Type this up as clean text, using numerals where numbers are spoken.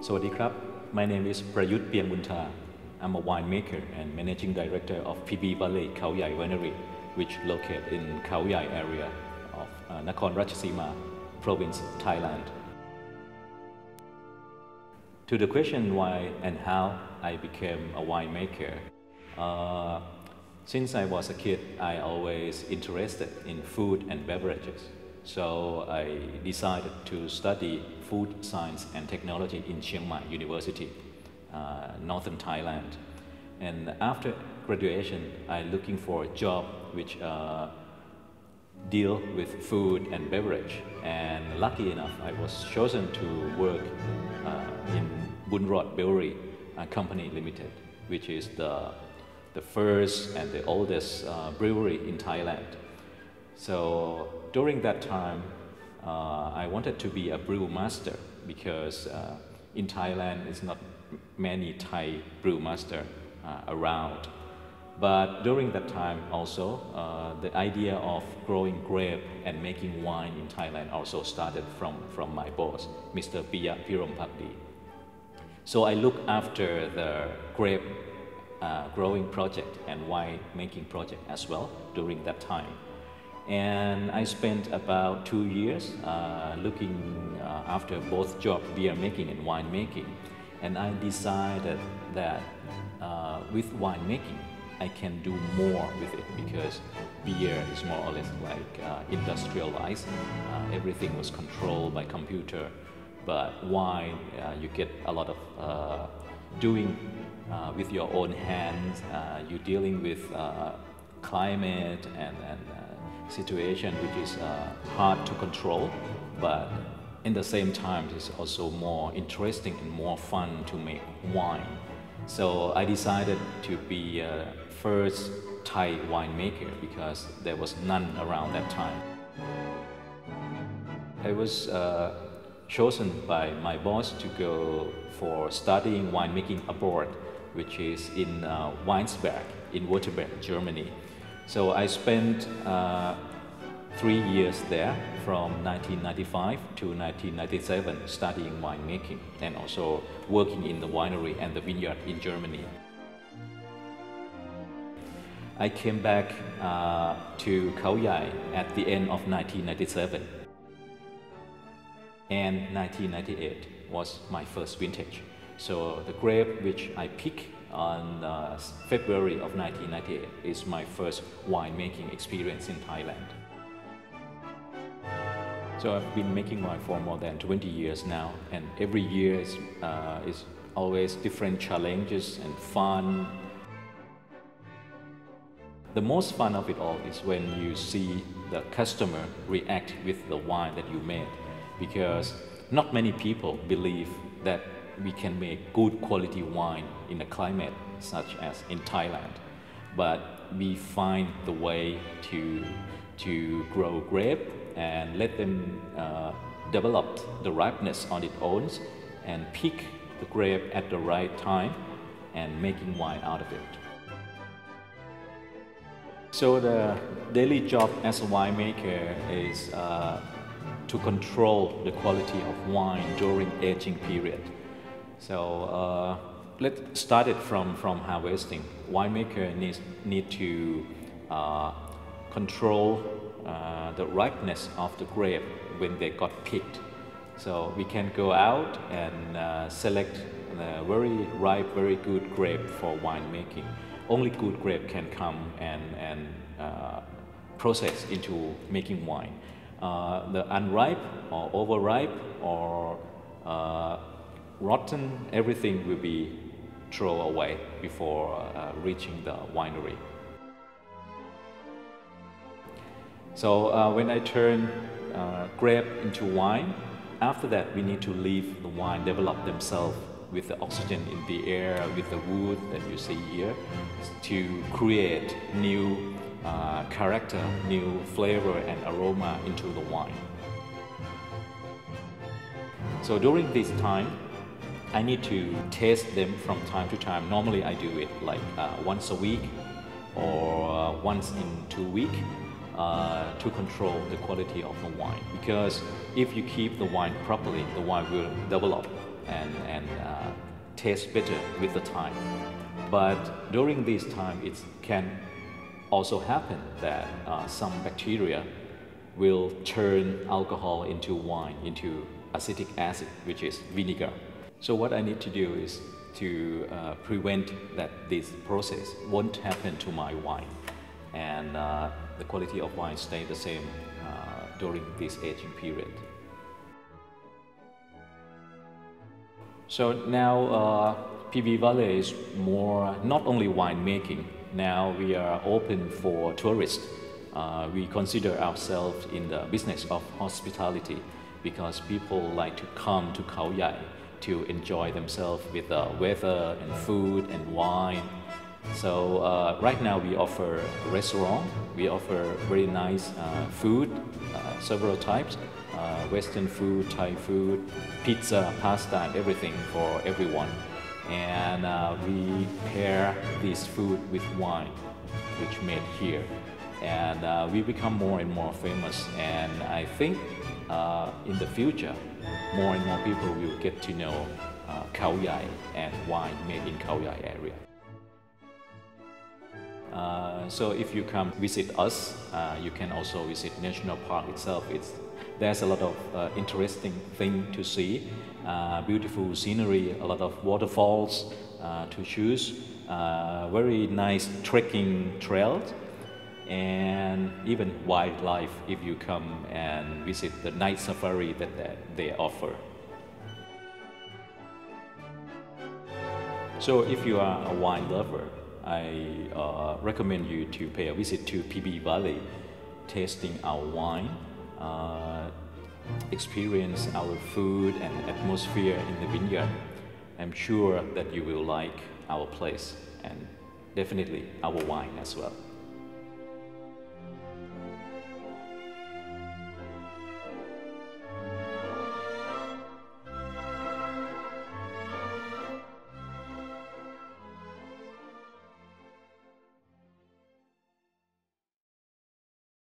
Sawadee my name is Prayut Piangbunta. I'm a winemaker and managing director of PB Valley Khao Winery, which located in Khao area of Nakhon Ratchasima province, Thailand. To the question why and how I became a winemaker, since I was a kid, I always interested in food and beverages. So I decided to study food science and technology in Chiang Mai University, northern Thailand. And after graduation, I looking for a job which deal with food and beverage. And lucky enough, I was chosen to work in Bunrod Brewery Company Limited, which is the first and the oldest brewery in Thailand. So during that time, I wanted to be a brew master because in Thailand it's not many Thai brew master around. But during that time also, the idea of growing grape and making wine in Thailand also started from my boss, Mr. Pak. So I looked after the grape growing project and wine making project as well during that time. And I spent about 2 years looking after both job, beer making and wine making. And I decided that with wine making, I can do more with it because beer is more or less like industrialized. Everything was controlled by computer. But wine, you get a lot of doing with your own hands. You're dealing with climate and situation which is hard to control, but in the same time it's also more interesting and more fun to make wine. So I decided to be a first Thai winemaker because there was none around that time. I was chosen by my boss to go for studying winemaking abroad, which is in Weinsberg in Württemberg, Germany. So I spent 3 years there from 1995 to 1997 studying winemaking and also working in the winery and the vineyard in Germany. I came back to Khao at the end of 1997, and 1998 was my first vintage. So the grape which I picked on February of 1998 is my first winemaking experience in Thailand. So I've been making wine for more than 20 years now, and every year is always different challenges and fun. The most fun of it all is when you see the customer react with the wine that you made, because not many people believe that we can make good quality wine in a climate such as in Thailand. But we find the way to grow grape and let them develop the ripeness on its own and pick the grape at the right time and making wine out of it. So the daily job as a winemaker is to control the quality of wine during aging period. So let's start it from harvesting. Winemaker need to control the ripeness of the grape when they got picked. So we can go out and select the very ripe, very good grape for winemaking. Only good grape can come and process into making wine. The unripe or overripe or rotten, everything will be thrown away before reaching the winery. So when I turn grape into wine, after that we need to leave the wine develop themselves with the oxygen in the air, with the wood that you see here, to create new character, new flavor and aroma into the wine. So during this time, I need to taste them from time to time. Normally I do it like once a week or once in 2 weeks to control the quality of the wine. Because if you keep the wine properly, the wine will develop and taste better with the time. But during this time, it can also happen that some bacteria will turn alcohol into wine, into acetic acid, which is vinegar. So what I need to do is to prevent that this process won't happen to my wine, and the quality of wine stay the same during this aging period. So now PB Valley is more not only winemaking. Now we are open for tourists. We consider ourselves in the business of hospitality because people like to come to Khao to enjoy themselves with the weather and food and wine. So right now we offer a restaurant. We offer very nice food, several types, Western food, Thai food, pizza, pasta, and everything for everyone. And we pair this food with wine, which made here. And we become more and more famous. And I think in the future, more and more people will get to know Khao and wine made in Khao area. So if you come visit us, you can also visit National Park itself. There's a lot of interesting things to see, beautiful scenery, a lot of waterfalls to choose, very nice trekking trails, and even wildlife if you come and visit the night safari that they offer. So if you are a wine lover, I recommend you to pay a visit to PB Valley, tasting our wine, experience our food and atmosphere in the vineyard. I'm sure that you will like our place and definitely our wine as well.